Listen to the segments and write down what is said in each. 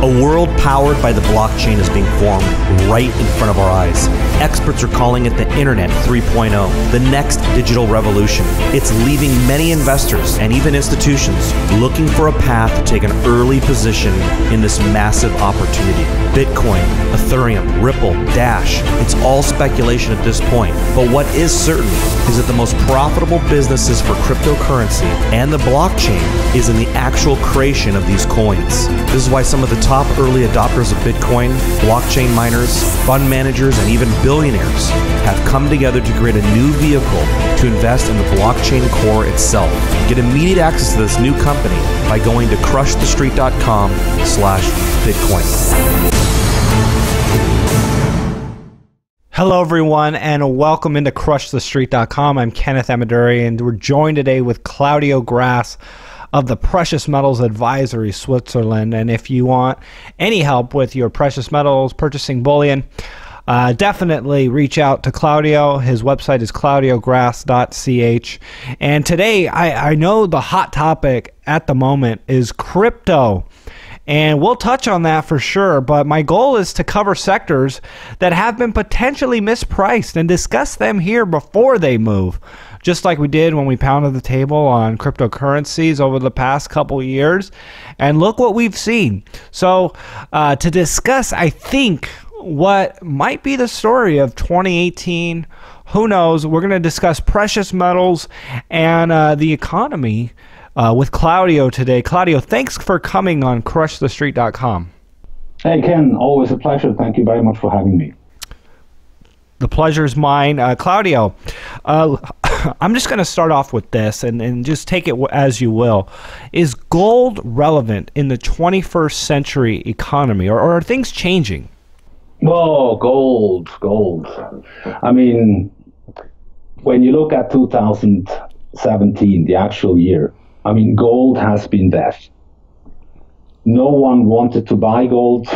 A world powered by the blockchain is being formed right in front of our eyes. Experts are calling it the Internet 3.0, the next digital revolution. It's leaving many investors and even institutions looking for a path to take an early position in this massive opportunity. Bitcoin, Ethereum, Ripple, Dash, it's all speculation at this point. But what is certain is that the most profitable businesses for cryptocurrency and the blockchain is in the actual creation of these coins. This is why some of the top early adopters of Bitcoin, blockchain miners, fund managers, and even billionaires have come together to create a new vehicle to invest in the blockchain core itself. Get immediate access to this new company by going to crushthestreet.com/Bitcoin. Hello everyone and welcome into crushthestreet.com. I'm Kenneth Amaduri and we're joined today with Claudio Grass of the Precious Metals Advisory Switzerland. And if you want any help with your precious metals, purchasing bullion, definitely reach out to Claudio. His website is claudiograss.ch. And today I know the hot topic at the moment is crypto. And we'll touch on that for sure, but my goal is to cover sectors that have been potentially mispriced and discuss them here before they move, just like we did when we pounded the table on cryptocurrencies over the past couple years. And look what we've seen. So to discuss, I think, what might be the story of 2018, who knows, we're going to discuss precious metals and the economy with Claudio today. Claudio, thanks for coming on crushthestreet.com. Hey, Ken, always a pleasure. Thank you very much for having me. The pleasure's mine. Claudio, I'm just going to start off with this and just take it as you will. Is gold relevant in the 21st century economy, or are things changing? Oh, gold. I mean, when you look at 2017, the actual year, I mean, gold has been death. No one wanted to buy gold.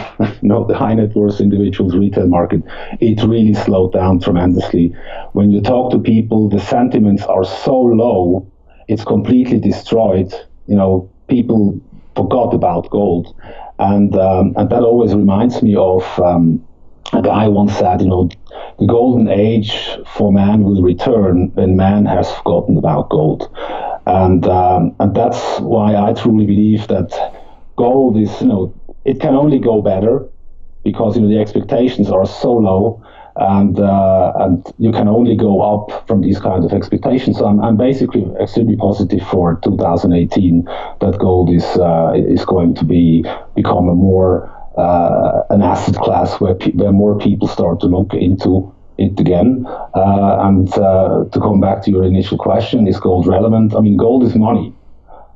No, the high net worth individuals, retail market, it really slowed down tremendously. When you talk to people, the sentiments are so low, it's completely destroyed. You know, people forgot about gold. And that always reminds me of a guy once said, you know, the golden age for man will return when man has forgotten about gold. And that's why I truly believe that gold is, you know, it can only go better because, you know, the expectations are so low, and you can only go up from these kinds of expectations. So I'm basically extremely positive for 2018 that gold is going to become a more an asset class where more people start to look into it again. And to come back to your initial question, is gold relevant? I mean, gold is money.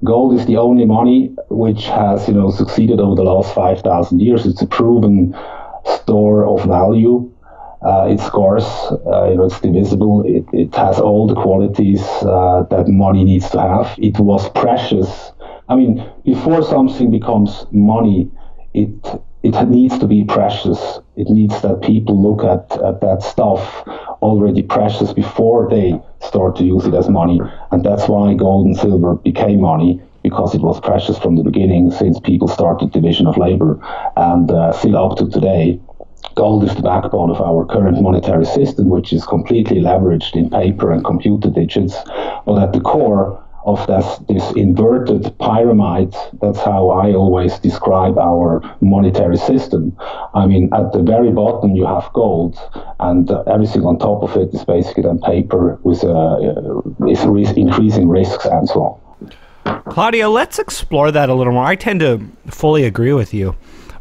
Gold is the only money which has, you know, succeeded over the last 5,000 years. It's a proven store of value. It's scarce. You know, it's divisible. It has all the qualities that money needs to have. It was precious. I mean, before something becomes money, it needs to be precious. It needs that people look at that stuff already precious before they start to use it as money. And that's why gold and silver became money, because it was precious from the beginning, since people started division of labor. And still up to today, gold is the backbone of our current monetary system, which is completely leveraged in paper and computer digits. But at the core of this inverted pyramid, that's how I always describe our monetary system. I mean, at the very bottom you have gold, and everything on top of it is basically then paper with increasing risks and so on. Claudio, let's explore that a little more. I tend to fully agree with you.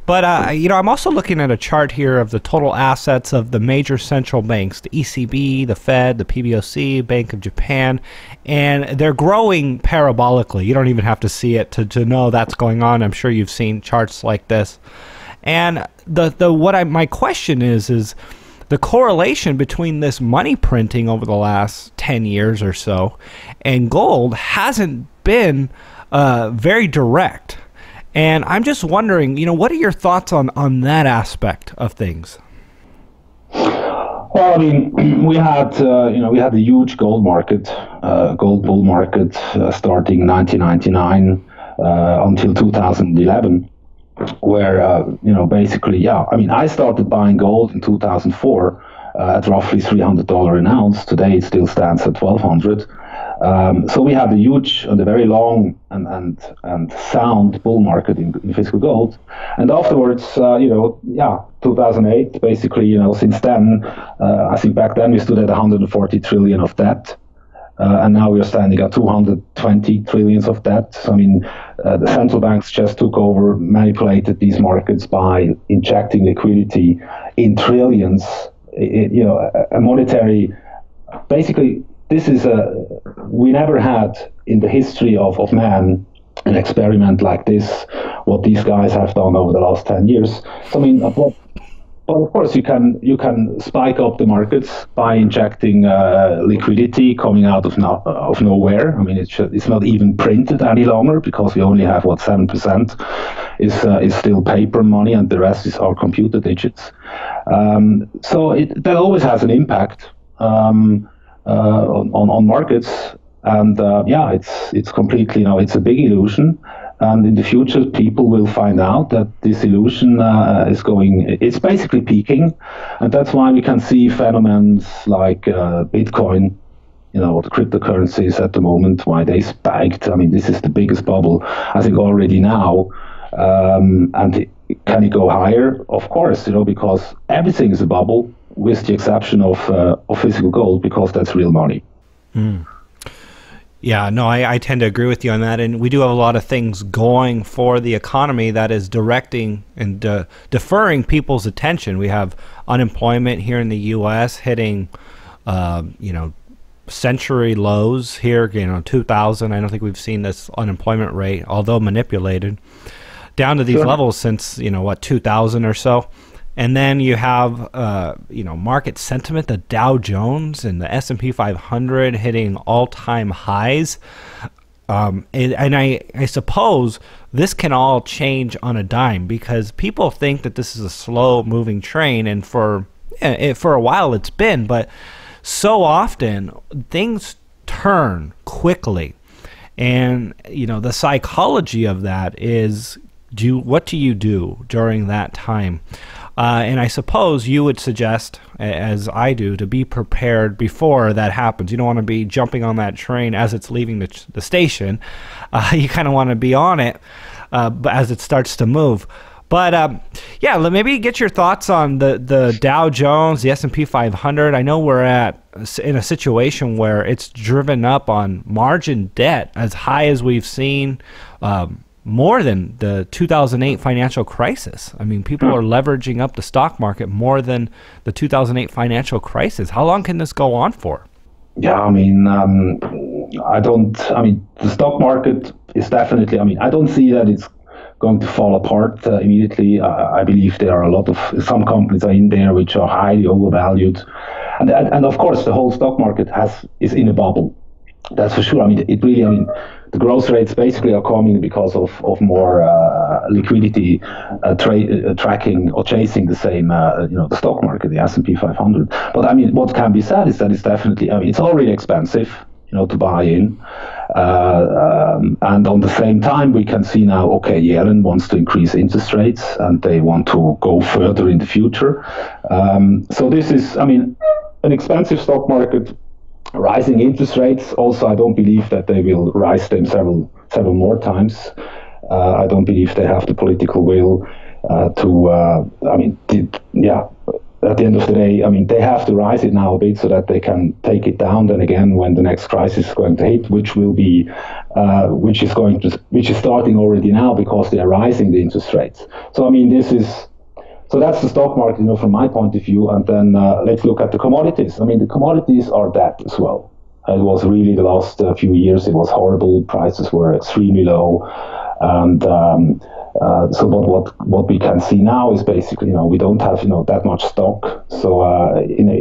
But, you know, I'm also looking at a chart here of the total assets of the major central banks, the ECB, the Fed, the PBOC, Bank of Japan, and they're growing parabolically. You don't even have to see it to know that's going on. I'm sure you've seen charts like this. And my question is the correlation between this money printing over the last 10 years or so and gold hasn't been very direct. And I'm just wondering, you know, what are your thoughts on that aspect of things? Well, I mean, we had a huge gold market, gold bull market, starting 1999 until 2011. where basically, yeah, I mean, I started buying gold in 2004 at roughly $300 an ounce. Today it still stands at 1,200. So we had a huge and a very long and sound bull market in physical gold, and afterwards, 2008, basically, since then, I think back then we stood at 140 trillion of debt. And now we're standing at 220 trillions of debt. So, I mean, the central banks just took over, manipulated these markets by injecting liquidity in trillions. A monetary, basically, this is we never had in the history of man an experiment like this, what these guys have done over the last 10 years. So, I mean, but of course, you can spike up the markets by injecting liquidity coming out of nowhere. I mean, it's not even printed any longer because we only have 7% is still paper money, and the rest is our computer digits. So that always has an impact on markets, and it's completely it's a big illusion. And in the future, people will find out that this illusion it's basically peaking. And that's why we can see phenomena like Bitcoin, the cryptocurrencies at the moment, why they spiked. I mean, this is the biggest bubble, I think, already now. And can it go higher? Of course, because everything is a bubble, with the exception of physical gold, because that's real money. Mm. Yeah, no, I tend to agree with you on that. And we do have a lot of things going for the economy that is directing and deferring people's attention. We have unemployment here in the U.S. hitting, century lows here, 2000. I don't think we've seen this unemployment rate, although manipulated, down to these levels since, 2000 or so. And then you have, market sentiment, the Dow Jones and the S&P 500 hitting all-time highs. And I suppose this can all change on a dime because people think that this is a slow-moving train, and for a while it's been, but so often things turn quickly. And, the psychology of that is, what do you do during that time? And I suppose you would suggest, as I do, to be prepared before that happens. You don't want to be jumping on that train as it's leaving the station. You kind of want to be on it as it starts to move. But maybe get your thoughts on the Dow Jones, the S&P 500. I know we're in a situation where it's driven up on margin debt as high as we've seen. More than the 2008 financial crisis. I mean, people are leveraging up the stock market more than the 2008 financial crisis. How long can this go on for? Yeah, I mean, the stock market is definitely, I don't see that it's going to fall apart immediately. I believe there are some companies are in there which are highly overvalued. And of course, the whole stock market is in a bubble. That's for sure. The growth rates basically are coming because of more liquidity tracking or chasing the same, the stock market, the S&P 500. But what can be said is that it's definitely, it's already expensive, to buy in. And on the same time, we can see now, Yellen wants to increase interest rates and they want to go further in the future. So this is, an expensive stock market. Rising interest rates. Also, I don't believe that they will rise them several more times. I don't believe they have the political will at the end of the day, they have to rise it now a bit so that they can take it down. Then again, when the next crisis is going to hit, which is starting already now because they are rising the interest rates. So So that's the stock market, from my point of view. And then let's look at the commodities. The commodities are dead as well. It was really the last few years, it was horrible. Prices were extremely low. And but what we can see now is basically, we don't have, that much stock. So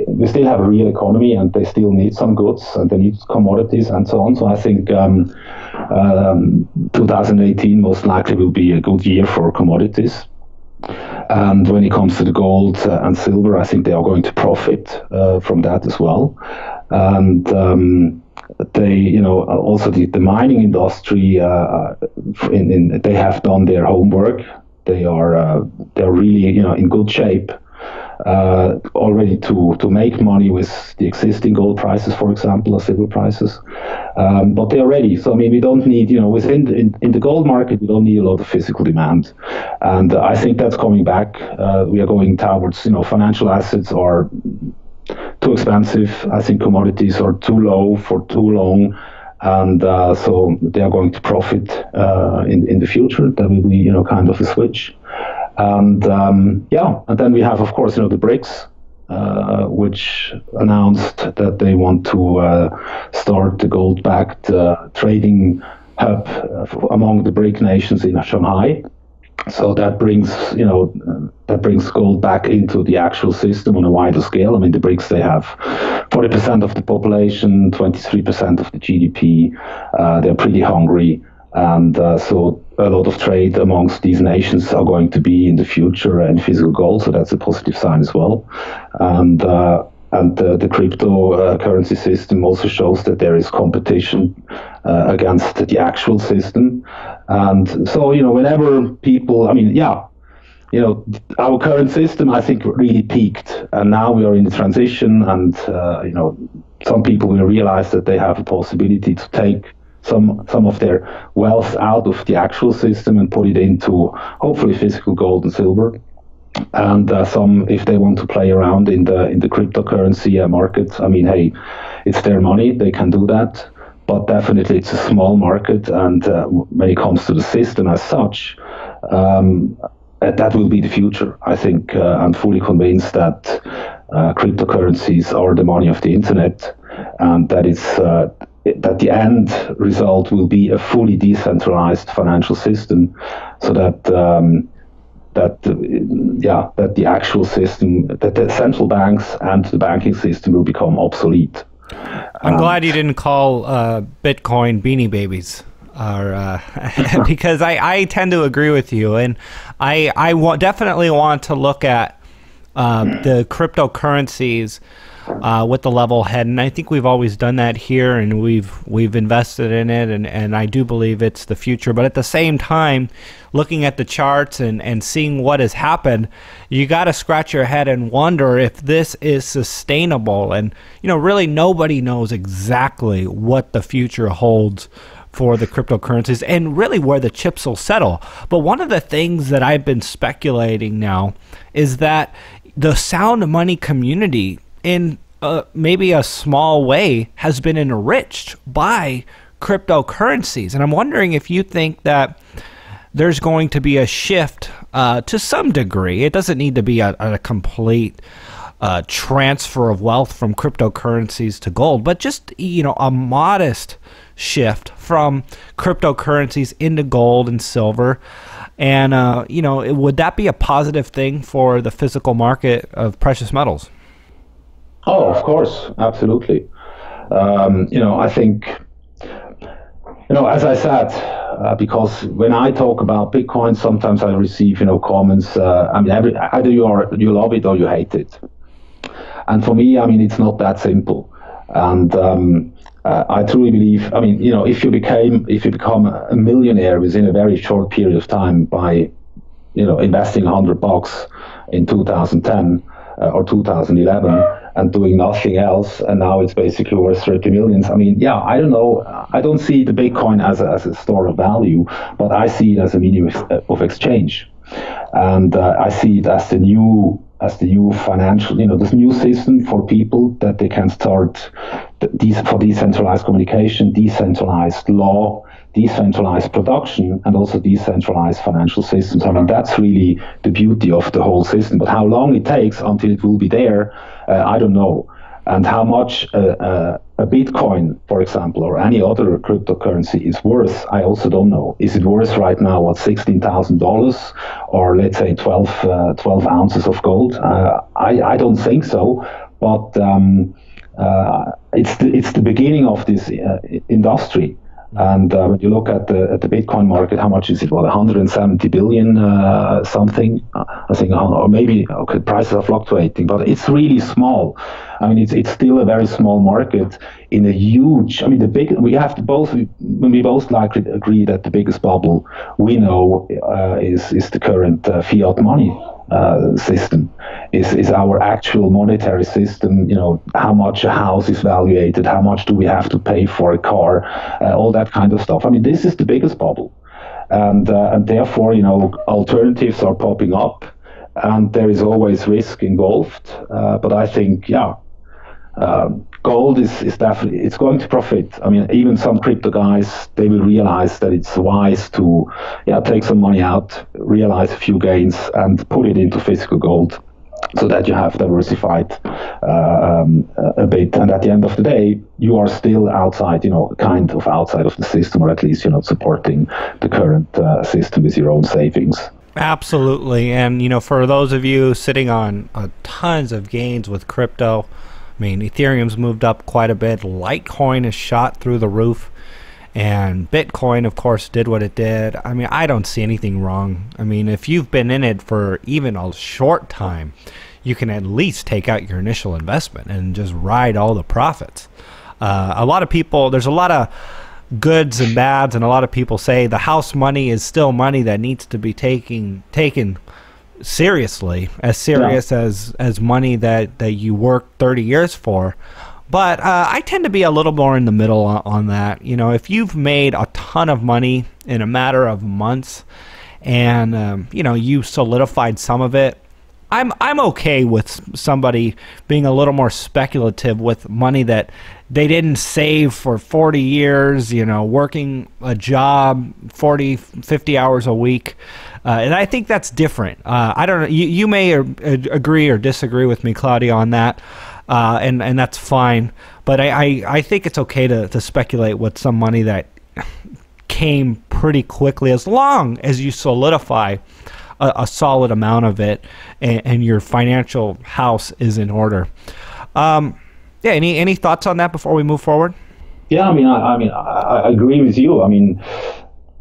we still have a real economy and they still need some goods and they need commodities and so on. So I think 2018 most likely will be a good year for commodities. And when it comes to the gold and silver, I think they are going to profit from that as well. And they, also the mining industry, they have done their homework. they're really in good shape already to make money with the existing gold prices, for example, or silver prices. But they are ready. So I mean, we don't need within in the gold market we don't need a lot of physical demand, and I think that's coming back. We are going towards financial assets are too expensive. I think commodities are too low for too long. And so they are going to profit in the future. That will be, kind of a switch. And and then we have, of course, the BRICS, which announced that they want to start the gold-backed trading hub among the BRIC nations in Shanghai. So that brings gold back into the actual system on a wider scale. I mean, the BRICS, they have 40% of the population, 23% of the GDP. They're pretty hungry. And so a lot of trade amongst these nations are going to be in the future in physical gold. So that's a positive sign as well. And the cryptocurrency system also shows that there is competition against the actual system. And so, whenever people, our current system, I think, really peaked. And now we are in the transition. And, some people will realize that they have a possibility to take some of their wealth out of the actual system and put it into, hopefully, physical gold and silver. And some, if they want to play around in the cryptocurrency market, I mean, hey, it's their money, they can do that. But definitely, it's a small market, and when it comes to the system as such, that will be the future. I think I'm fully convinced that cryptocurrencies are the money of the internet, and that that the end result will be a fully decentralized financial system, so that the actual system, that the central banks and the banking system will become obsolete. I'm glad you didn't call Bitcoin beanie babies, because I tend to agree with you, and I definitely want to look at the cryptocurrencies with the level head, and I think we've always done that here, and we've invested in it, and I do believe it's the future. But at the same time, looking at the charts and seeing what has happened, you got to scratch your head and wonder if this is sustainable. And really nobody knows exactly what the future holds for the cryptocurrencies and really where the chips will settle. But one of the things that I've been speculating now is that the sound money community, in maybe a small way, has been enriched by cryptocurrencies. And I'm wondering if you think that there's going to be a shift to some degree. It doesn't need to be a complete transfer of wealth from cryptocurrencies to gold, but just a modest shift from cryptocurrencies into gold and silver. And would that be a positive thing for the physical market of precious metals? Oh, of course, absolutely. I think, as I said, because when I talk about Bitcoin, sometimes I receive, comments. Either you love it or you hate it. And for me, it's not that simple. And I truly believe, if you become a millionaire within a very short period of time by, investing $100 in 2010 or 2011 and doing nothing else, and now it's basically worth 30 millions. I don't know. I don't see the Bitcoin as a store of value, but I see it as a medium of exchange, and I see it as the new financial, this new system for people that they can start for decentralized communication, decentralized law, decentralized production, and also decentralized financial systems. That's really the beauty of the whole system. But how long it takes until it will be there, I don't know. And how much a Bitcoin, for example, or any other cryptocurrency is worth, I also don't know. Is it worth right now, $16,000 or let's say 12 ounces of gold? I don't think so, but it's the beginning of this industry. And when you look at the Bitcoin market, how much is it? 170 billion something. I think, oh, or maybe, okay, prices are fluctuating, but it's really small. I mean, it's still a very small market in a huge, I mean, we both likely agree that the biggest bubble we know is the current fiat money system, is our actual monetary system. How much a house is valuated, how much do we have to pay for a car, all that kind of stuff. I mean, this is the biggest bubble. And therefore, alternatives are popping up, and there is always risk involved. But I think, gold is definitely, it's going to profit. I mean, even some crypto guys, they will realize that it's wise to, take some money out, realize a few gains, and put it into physical gold, so that you have diversified a bit. And at the end of the day, you are still outside, kind of outside of the system, or at least you're not supporting the current system with your own savings. Absolutely. And, for those of you sitting on tons of gains with crypto, I mean, Ethereum's moved up quite a bit. Litecoin has shot through the roof. And Bitcoin, of course, did what it did. I mean, I don't see anything wrong. I mean, if you've been in it for even a short time, you can at least take out your initial investment and just ride all the profits. A lot of people, there's a lot of goods and bads, and a lot of people say the house money is still money that needs to be taken seriously, as serious as money that you worked 30 years for. But I tend to be a little more in the middle on that. If you've made a ton of money in a matter of months, and you solidified some of it, I'm okay with somebody being a little more speculative with money that they didn't save for 40 years, working a job 40, 50 hours a week. And I think that's different. I don't know. You may agree or disagree with me, Claudio, on that. And that's fine. But I think it's okay to speculate with some money that came pretty quickly, as long as you solidify a solid amount of it, and your financial house is in order. Any thoughts on that before we move forward? Yeah, I agree with you.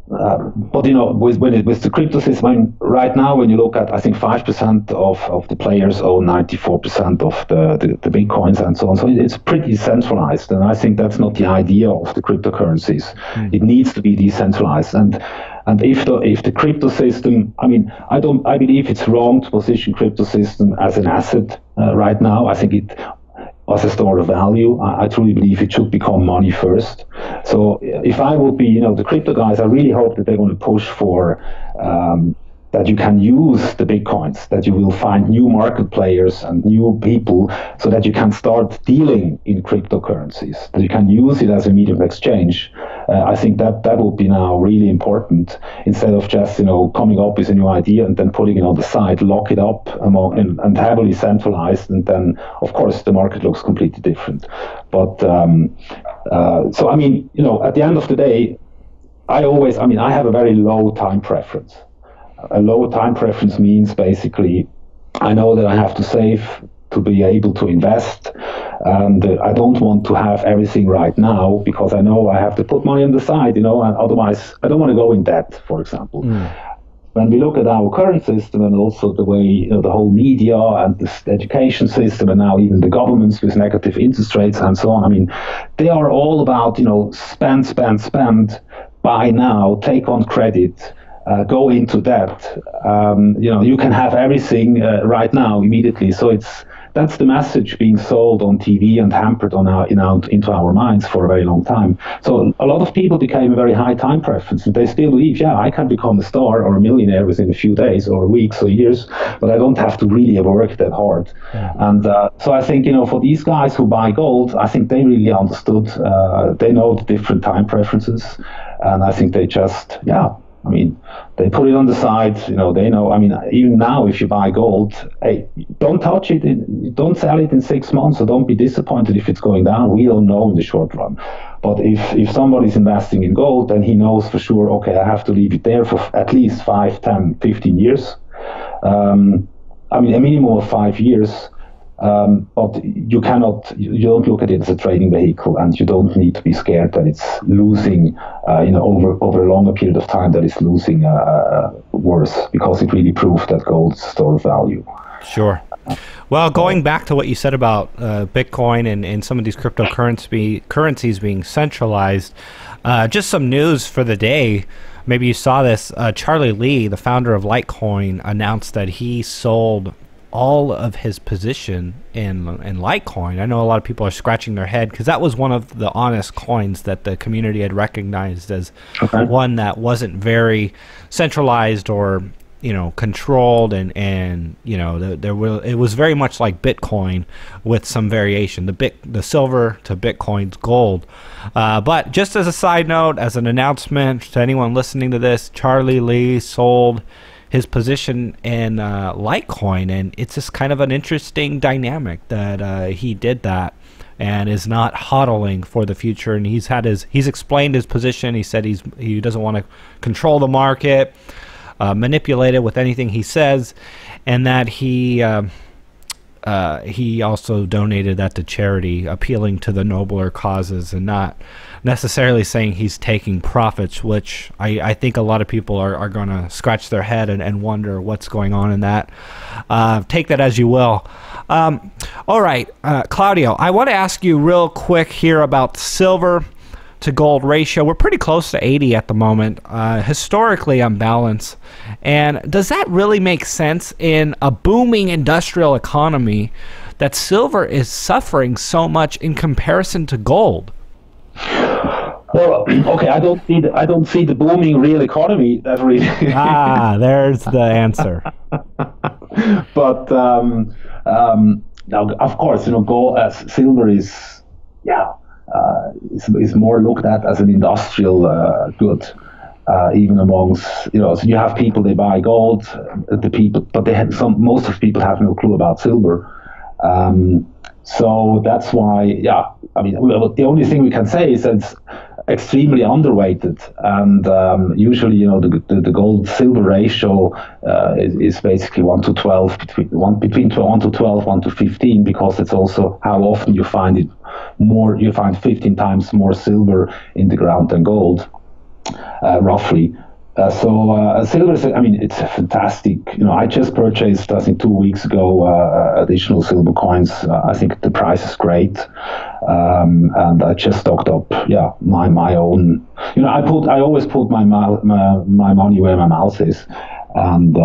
But with the crypto system, right now, when you look at, I think 5% of the players own 94% of the bitcoins and so on. So it's pretty centralized, and I think that's not the idea of the cryptocurrencies. It needs to be decentralized. And if the crypto system, I believe it's wrong to position crypto system as an asset right now. I think it, as a store of value, I truly believe it should become money first. So if I would be, the crypto guys, I really hope that they're going to push for that you can use the bitcoins, that you will find new market players and new people, so that you can start dealing in cryptocurrencies, that you can use it as a medium of exchange. I think that will be now really important, instead of just coming up with a new idea and then putting it on the side, lock it up and heavily centralized, and then of course the market looks completely different. But so at the end of the day, I have a very low time preference. A low time preference means basically I know that I have to save to be able to invest, and I don't want to have everything right now, because I know I have to put money on the side, and otherwise I don't want to go in debt, for example. When we look at our current system, and also the way the whole media and the education system, and now even the governments with negative interest rates and so on, they are all about spend, buy now, take on credit, go into debt. You can have everything right now immediately. So that's the message being sold on TV and hampered into our minds for a very long time. So a lot of people became a very high time preference, and they still believe, I can become a star or a millionaire within a few days or weeks or years, but I don't have to really have worked that hard. And so I think, for these guys who buy gold, I think they really understood, they know the different time preferences, and I think they just, they put it on the side, they know, even now, if you buy gold, hey, don't touch it, don't sell it in 6 months, so don't be disappointed if it's going down. We don't know in the short run. But if somebody's investing in gold, then he knows for sure, okay, I have to leave it there for at least 5, 10, 15 years. A minimum of 5 years. But you don't look at it as a trading vehicle, and you don't need to be scared that it's losing, over a longer period of time, that it's losing worse, because it really proved that gold's store of value. Sure. Well, going back to what you said about Bitcoin and some of these cryptocurrencies being centralized, just some news for the day. Maybe you saw this. Charlie Lee, the founder of Litecoin, announced that he sold all of his position in Litecoin. I know a lot of people are scratching their head because that was one of the honest coins that the community had recognized as one that wasn't very centralized or controlled, and it was very much like Bitcoin with some variation, the silver to Bitcoin's gold. But just as a side note, as an announcement to anyone listening to this, Charlie Lee sold his position in Litecoin, and it's just kind of an interesting dynamic that he did that and is not hodling for the future. And he's explained his position. He said he doesn't want to control the market, manipulate it with anything he says, and that he also donated that to charity, appealing to the nobler causes and not necessarily saying he's taking profits, which I think a lot of people are going to scratch their head and wonder what's going on in that. Take that as you will. All right, Claudio, I want to ask you real quick here about silver to gold ratio. We're pretty close to 80 at the moment, historically on balance. And does that really make sense in a booming industrial economy that silver is suffering so much in comparison to gold? Well, okay, I don't see the booming real economy that really. There's the answer. But now, of course, gold, silver is more looked at as an industrial good, even amongst So you have people, they buy gold, but most of the people have no clue about silver. So that's why, the only thing we can say is that it's extremely underweighted, and usually, the gold silver ratio is basically 1 to 12, between 1 to 12, 1 to 15, because it's also how often you find it more. You find 15 times more silver in the ground than gold, roughly. So silver is, it's a fantastic, I just purchased, I think 2 weeks ago, additional silver coins. I think the price is great. And I just stocked up, my own, I always put my money where my mouth is. And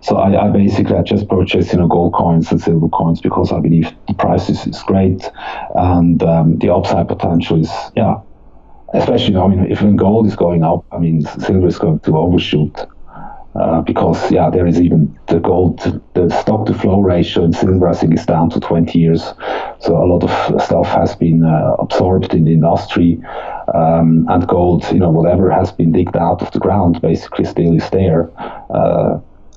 so I just purchased, gold coins and silver coins because I believe the price is great. And the upside potential is, especially, if gold is going up, silver is going to overshoot, because there is even the stock to flow ratio in silver, I think, is down to 20 years. So a lot of stuff has been absorbed in the industry, and gold, whatever has been digged out of the ground, basically still is there.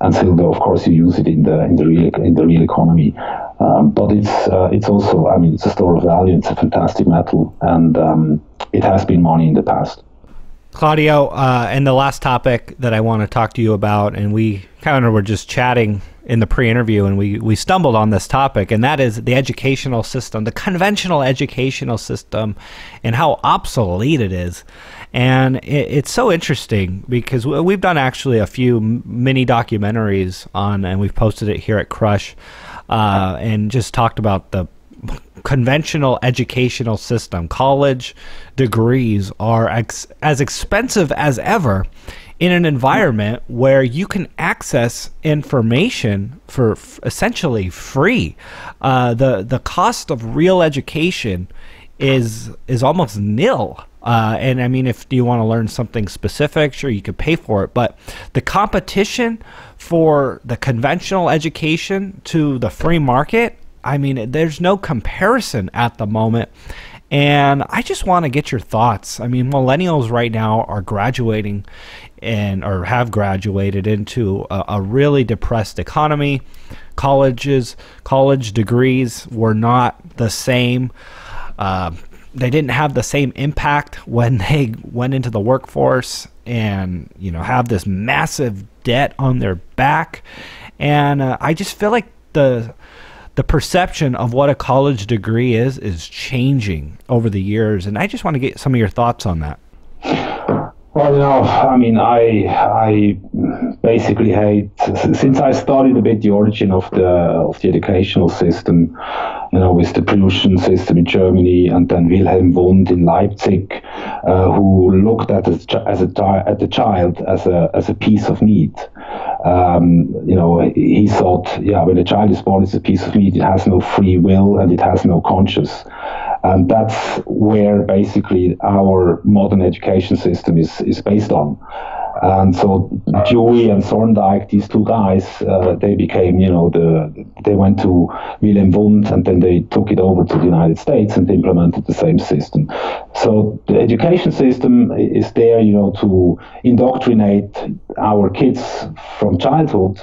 And silver, of course, you use it in the real economy. But it's also, it's a store of value. It's a fantastic metal, and it has been money in the past. Claudio, and the last topic that I want to talk to you about, and we kind of were just chatting in the pre-interview, and we stumbled on this topic, and that is the educational system, the conventional educational system, and how obsolete it is. And it's so interesting because we've done actually a few mini documentaries on, and we've posted it here at Crush, and just talked about the conventional educational system. College degrees are as expensive as ever in an environment where you can access information for essentially free. The cost of real education is almost nil. And if you want to learn something specific, sure, you could pay for it. But the competition for the conventional education to the free market, there's no comparison at the moment. And I just want to get your thoughts. Millennials right now are graduating or have graduated into a really depressed economy. College degrees were not the same. They didn't have the same impact when they went into the workforce and, have this massive debt on their back. And I just feel like the the perception of what a college degree is changing over the years. And I just want to get some of your thoughts on that. Well, I mean, I basically hate, since I studied a bit the origin of the educational system, with the Prussian system in Germany, and then Wilhelm Wundt in Leipzig, who looked at the child as a piece of meat. He thought, when a child is born, it's a piece of meat. It has no free will and it has no conscience. And that's where basically our modern education system is based on. And so Dewey and Thorndike, these two guys, they became, they went to Wilhelm Wundt, and then they took it over to the United States and implemented the same system. So the education system is there, to indoctrinate our kids from childhood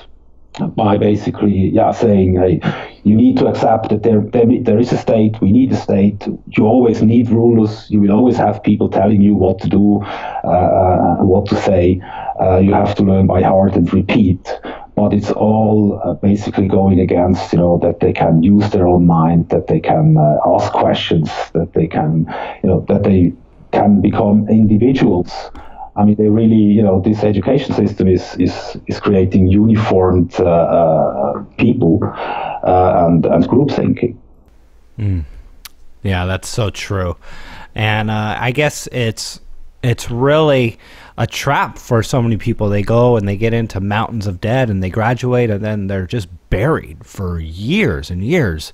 by basically, saying, hey, you need to accept that there is a state, we need a state, you always need rulers, you will always have people telling you what to do, what to say, you have to learn by heart and repeat, but it's all basically going against, that they can use their own mind, that they can ask questions, that they can, that they can become individuals. I mean, they really, this education system is creating uniformed people and group thinking. Yeah, that's so true. And I guess it's really a trap for so many people. They go and they get into mountains of debt and they graduate and then they're just buried for years and years.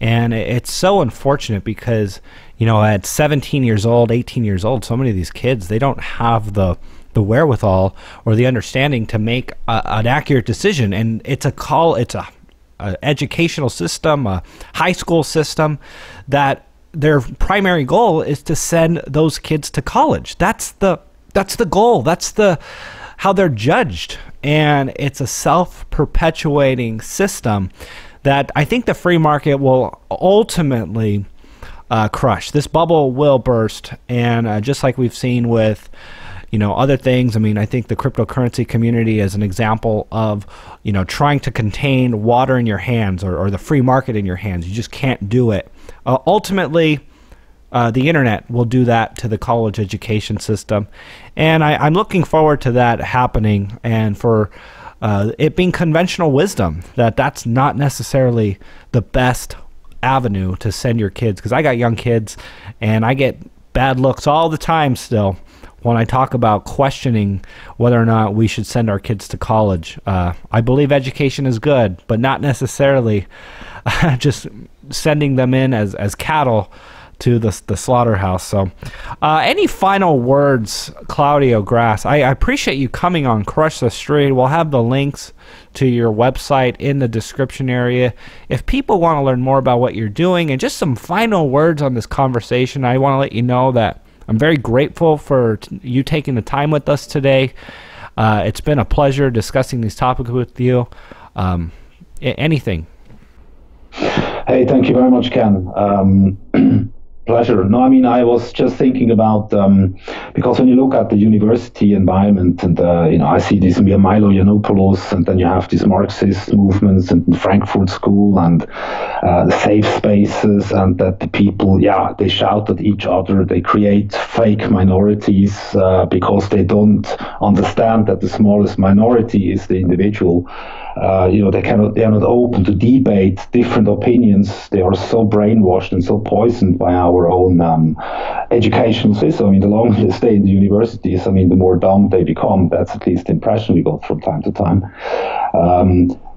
And it's so unfortunate because, at 17 years old, 18 years old, so many of these kids, they don't have the wherewithal or the understanding to make an accurate decision. And it's a educational system, a high school system, that their primary goal is to send those kids to college. That's the goal. That's how they're judged. And it's a self-perpetuating system that I think the free market will ultimately crush. This bubble will burst, and just like we've seen with other things. I mean, I think the cryptocurrency community is an example of trying to contain water in your hands or the free market in your hands. You just can't do it. Ultimately, the internet will do that to the college education system, and I'm looking forward to that happening, and for it being conventional wisdom that's not necessarily the best avenue to send your kids, because I got young kids and I get bad looks all the time still when I talk about questioning whether or not we should send our kids to college. I believe education is good, but not necessarily just sending them in as cattle to the slaughterhouse. So any final words, Claudio Grass? I appreciate you coming on Crush the Street. We'll have the links to your website in the description area. If people want to learn more about what you're doing, and just some final words on this conversation, I want to let you know that I'm very grateful for you taking the time with us today. It's been a pleasure discussing these topics with you. Anything? Hey, thank you very much, Ken. Pleasure. No, I mean, I was just thinking about, because when you look at the university environment, and, I see this Milo Yiannopoulos, and then you have these Marxist movements and the Frankfurt School and the safe spaces, and that the people, they shout at each other, they create fake minorities because they don't understand that the smallest minority is the individual. They are not open to debate different opinions. They are so brainwashed and so poisoned by our own educational system. I mean, the longer they stay in the universities, the more dumb they become. That's at least the impression we got from time to time.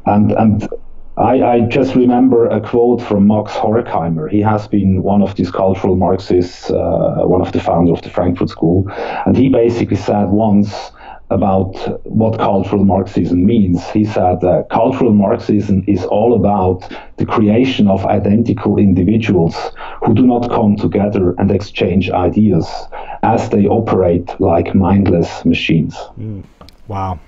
And I just remember a quote from Max Horkheimer. He has been one of these cultural Marxists, one of the founders of the Frankfurt School, and he basically said once about what cultural Marxism means. He said that cultural Marxism is all about the creation of identical individuals who do not come together and exchange ideas, as they operate like mindless machines. Wow.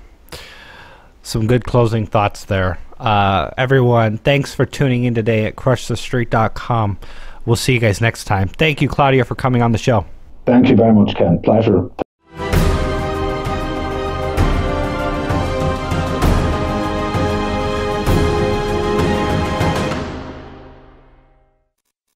Some good closing thoughts there. Everyone, thanks for tuning in today at crushthestreet.com. We'll see you guys next time. Thank you, Claudio, for coming on the show. Thank you very much, Ken. Pleasure.